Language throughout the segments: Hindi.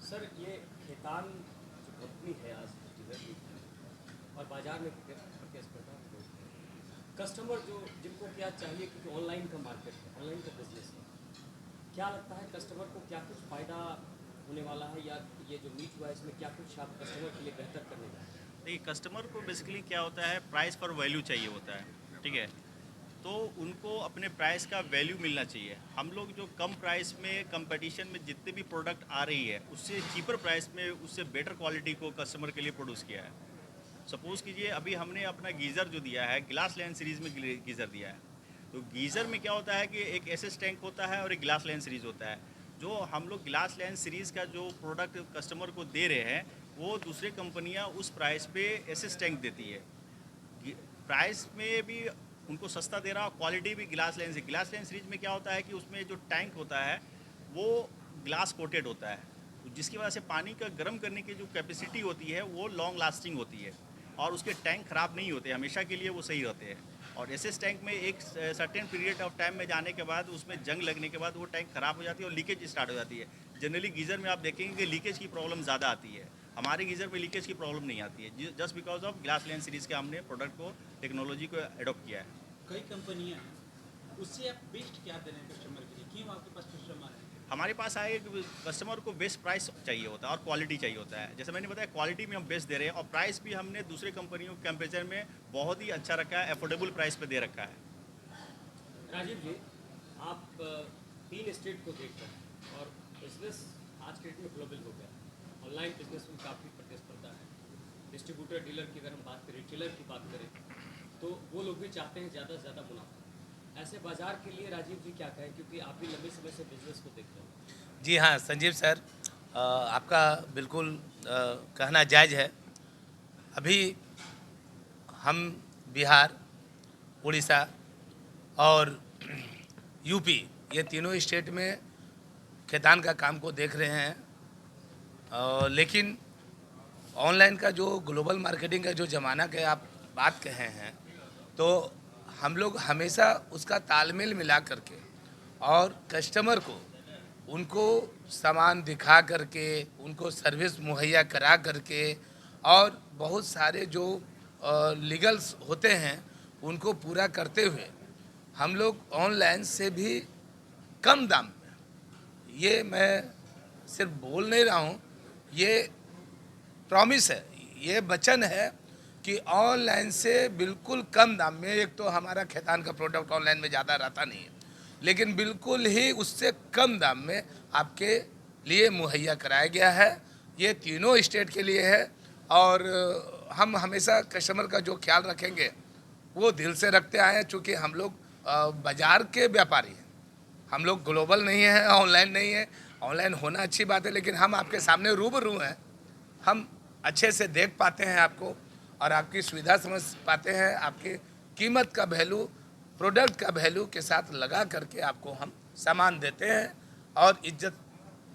सर ये खेतान जो कंपनी है आज डीलर की और बाजार में प्रतिस्पर्धा हो रही है। कस्टमर जो जिनको क्या चाहिए क्योंकि ऑनलाइन का मार्केट है, ऑनलाइन का बिजनेस है, क्या लगता है कस्टमर को क्या कुछ फ़ायदा होने वाला है या ये जो मीट हुआ है इसमें क्या कुछ आप कस्टमर के लिए बेहतर करने जा रहे हैं? देखिए, कस्टमर को बेसिकली क्या होता है, प्राइस पर वैल्यू चाहिए होता है। ठीक है, तो उनको अपने प्राइस का वैल्यू मिलना चाहिए। हम लोग जो कम प्राइस में कंपटीशन में जितने भी प्रोडक्ट आ रही है उससे चीपर प्राइस में उससे बेटर क्वालिटी को कस्टमर के लिए प्रोड्यूस किया है। सपोज़ कीजिए अभी हमने अपना गीज़र जो दिया है, ग्लास लाइन सीरीज़ में गीज़र दिया है। तो गीज़र में क्या होता है कि एक एसएस टैंक होता है और एक ग्लास लाइन सीरीज़ होता है। जो हम लोग ग्लास लाइन सीरीज़ का जो प्रोडक्ट कस्टमर को दे रहे हैं वो दूसरी कंपनियां उस प्राइस पे एसएस टैंक देती है। प्राइस में भी उनको सस्ता दे रहा और क्वालिटी भी ग्लास लाइन सीरीज में क्या होता है कि उसमें जो टैंक होता है वो ग्लास कोटेड होता है, जिसकी वजह से पानी का गर्म करने की जो कैपेसिटी होती है वो लॉन्ग लास्टिंग होती है और उसके टैंक ख़राब नहीं होते, हमेशा के लिए वो सही रहते हैं। और एसएस टैंक में एक सर्टेन पीरियड ऑफ टाइम में जाने के बाद उसमें जंग लगने के बाद वो टैंक ख़राब हो जाती है और लीकेज स्टार्ट हो जाती है। जनरली गीज़र में आप देखेंगे कि लीकेज की प्रॉब्लम ज़्यादा आती है। हमारे गीज़र में लीकेज की प्रॉब्लम नहीं आती है, just because of glass line series के हमने प्रोडक्ट को टेक्नोलॉजी को एडॉप्ट किया है। कई कंपनियां हैं, उससे आप बेस्ट क्या दे रहे हैं कस्टमर के लिए? क्यों आपके पास कस्टमर है? हमारे पास आए कस्टमर को बेस्ट प्राइस चाहिए होता है और क्वालिटी चाहिए होता है। जैसे मैंने बताया, क्वालिटी में हम बेस्ट दे रहे हैं और प्राइस भी हमने दूसरे कंपनियों के कंपेरिजन में बहुत ही अच्छा रखा है, अफोर्डेबल प्राइस पे दे रखा है। राजीव जी, आप 3 स्टेट को देख रहे हैं और बिजनेस आज के डेट में ग्लोबल हो गया। ऑनलाइन बिजनेस में काफ़ी प्रतिस्पर्धा है। डिस्ट्रीब्यूटर डीलर की अगर हम बात करें, रिटेलर की बात करें, तो वो लोग भी चाहते हैं ज़्यादा से ज़्यादा मुनाफा। ऐसे बाजार के लिए राजीव जी क्या कहें, क्योंकि आप भी लंबे समय से बिजनेस को देख रहे हैं। जी हाँ संजीव सर, आपका बिल्कुल कहना जायज़ है। अभी हम बिहार, उड़ीसा और यूपी, ये तीनों स्टेट में खेतान का काम को देख रहे हैं। लेकिन ऑनलाइन का जो ग्लोबल मार्केटिंग का जो ज़माना के आप बात कहे हैं, तो हम लोग हमेशा उसका तालमेल मिला करके और कस्टमर को उनको सामान दिखा करके, उनको सर्विस मुहैया करा करके और बहुत सारे जो लीगल्स होते हैं उनको पूरा करते हुए हम लोग ऑनलाइन से भी कम दाम में, ये मैं सिर्फ बोल नहीं रहा हूँ, ये प्रॉमिस है, ये वचन है कि ऑनलाइन से बिल्कुल कम दाम में, एक तो हमारा खेतान का प्रोडक्ट ऑनलाइन में ज़्यादा रहता नहीं है, लेकिन बिल्कुल ही उससे कम दाम में आपके लिए मुहैया कराया गया है। ये तीनों स्टेट के लिए है और हम हमेशा कस्टमर का जो ख्याल रखेंगे वो दिल से रखते आए हैं, चूँकि हम लोग बाज़ार के व्यापारी हैं, हम लोग ग्लोबल नहीं है, ऑनलाइन नहीं है। ऑनलाइन होना अच्छी बात है, लेकिन हम आपके सामने रूबरू हैं, हम अच्छे से देख पाते हैं आपको और आपकी सुविधा समझ पाते हैं, आपकी कीमत का वैल्यू, प्रोडक्ट का वैल्यू के साथ लगा करके आपको हम सामान देते हैं और इज्जत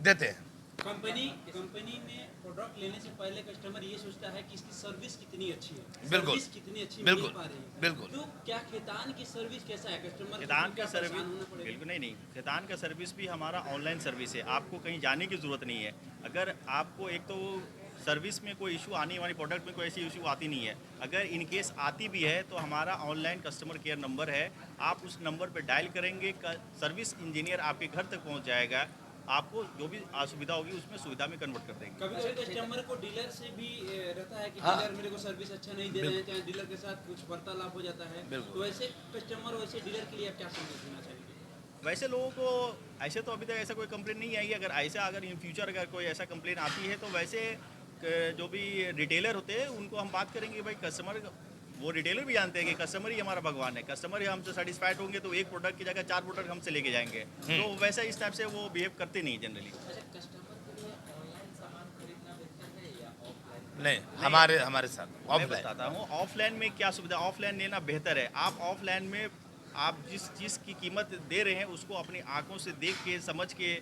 देते हैं। कंपनी कंपनी में प्रोडक्ट लेने से पहले कस्टमर ये सोचता है कि इसकी सर्विस कितनी अच्छी है, बिल्कुल, सर्विस कितनी अच्छी बिल्कुल, मिल पा रही है। बिल्कुल। तो क्या खेतान की सर्विस कैसा है? कस्टमर खेतान को का क्या सर्विस परेशान होना पड़ेगा? बिल्कुल नहीं, खेतान का सर्विस भी हमारा ऑनलाइन सर्विस है, आपको कहीं जाने की ज़रूरत नहीं है। अगर आपको एक तो सर्विस में कोई इशू आने वाली, प्रोडक्ट में कोई ऐसी इशू आती नहीं है, अगर इन केस आती भी है तो हमारा ऑनलाइन कस्टमर केयर नंबर है, आप उस नंबर पर डायल करेंगे, सर्विस इंजीनियर आपके घर तक पहुंच जाएगा, आपको जो भी असुविधा होगी उसमें सुविधा में कन्वर्ट कर देंगे। कभी कभी कस्टमर को डीलर से भी रहता है कि हाँ, डीलर मेरे को सर्विस अच्छा नहीं दे रहे हैं, चाहे डीलर के साथ कुछ वार्तालाप हो जाता है। बिल्कुल। तो ऐसे कस्टमर, वैसे डीलर के लिए आप क्या संदेश देना चाहेंगे? वैसे लोगों को ऐसे तो अभी तक ऐसा कोई कंप्लेन नहीं आई है, अगर इन फ्यूचर अगर कोई ऐसा कंप्लेन आती है तो वैसे जो भी रिटेलर होते हैं उनको हम बात करेंगे। भाई कस्टमर, वो रिटेलर भी जानते हैं कि कस्टमर ही हमारा भगवान है, कस्टमर ही हमसे सेटिस्फाइड होंगे तो एक प्रोडक्ट की जगह 4 प्रोडक्ट हमसे लेके जाएंगे। तो वैसा इस टाइप से वो बिहेव करते नहीं जनरली। अच्छा, कस्टमर के लिए ऑनलाइन सामान खरीदना बेहतर है या ऑफलाइन? नहीं, हमारे हमारे साथ मैं ऑफलाइन। बताता हूँ ऑफलाइन में क्या सुविधा, ऑफलाइन लेना बेहतर है। आप ऑफलाइन में आप जिस चीज़ की कीमत दे रहे हैं उसको अपनी आंखों से देख के, समझ के,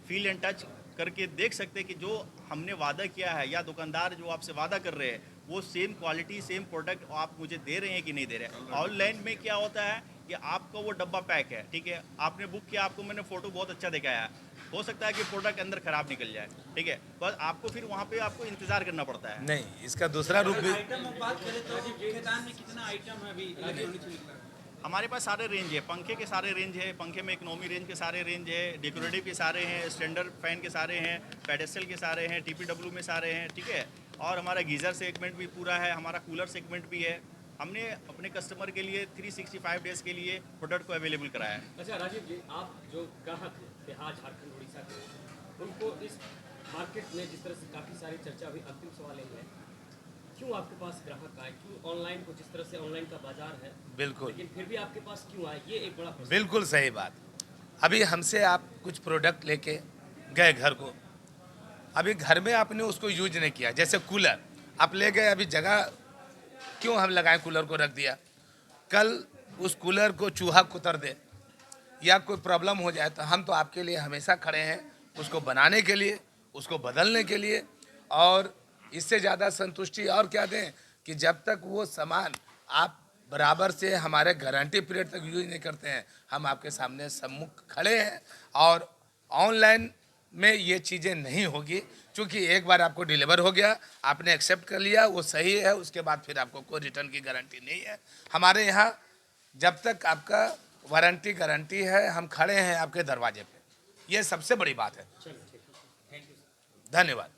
फील एंड टच करके देख सकते हैं कि जो हमने वादा किया है या दुकानदार जो आपसे वादा कर रहे हैं वो सेम क्वालिटी, सेम प्रोडक्ट आप मुझे दे रहे हैं कि नहीं दे रहे हैं। ऑनलाइन में क्या होता है कि आपका वो डब्बा पैक है, ठीक है, आपने बुक किया, आपको मैंने फ़ोटो बहुत अच्छा दिखाया, हो सकता है कि प्रोडक्ट अंदर खराब निकल जाए, ठीक है, बस आपको फिर वहाँ पे आपको इंतजार करना पड़ता है। नहीं, इसका दूसरा रूप भी आइटम हम बात करें तो खेतान में कितना आइटम है अभी इलेक्ट्रॉनिक्स से निकला है? हमारे पास सारे रेंज है, पंखे के सारे रेंज है, पंखे में इकोनॉमी रेंज के सारे रेंज है, डेकोरेटिव के सारे हैं, स्टैंडर्ड फैन के सारे हैं, पेडेस्टल के सारे हैं, TPW में सारे हैं, ठीक है, और हमारा गीज़र सेगमेंट भी पूरा है, हमारा कूलर सेगमेंट भी है। हमने अपने कस्टमर के लिए 365 डेज़ के लिए प्रोडक्ट को अवेलेबल कराया है। अच्छा राजीव जी, आप जो ग्राहक हैं बिहार, झारखंड, उड़ीसा के, उनको इस मार्केट में जिस तरह से काफ़ी सारी चर्चा हुई, अंतिम सवाल यही है, क्यों आपके पास ग्राहक आए? क्यों ऑनलाइन को, जिस तरह से ऑनलाइन का बाजार है, बिल्कुल लेकिन फिर भी आपके पास क्यों आए? ये एक बड़ा प्रश्न। बिल्कुल सही बात। अभी हमसे आप कुछ प्रोडक्ट लेके गए घर को, अभी घर में आपने उसको यूज नहीं किया, जैसे कूलर आप ले गए, अभी जगह क्यों हम लगाएं, कूलर को रख दिया, कल उस कूलर को चूहा कुतर दे या कोई प्रॉब्लम हो जाए तो हम तो आपके लिए हमेशा खड़े हैं, उसको बनाने के लिए, उसको बदलने के लिए। और इससे ज़्यादा संतुष्टि और क्या दें कि जब तक वो सामान आप बराबर से हमारे गारंटी पीरियड तक यूज नहीं करते हैं, हम आपके सामने सम्मुख खड़े हैं। और ऑनलाइन में ये चीज़ें नहीं होगी, क्योंकि एक बार आपको डिलीवर हो गया, आपने एक्सेप्ट कर लिया, वो सही है, उसके बाद फिर आपको कोई रिटर्न की गारंटी नहीं है। हमारे यहाँ जब तक आपका वारंटी गारंटी है, हम खड़े हैं आपके दरवाजे पे, ये सबसे बड़ी बात है। चलो ठीक है, थैंक यू। धन्यवाद।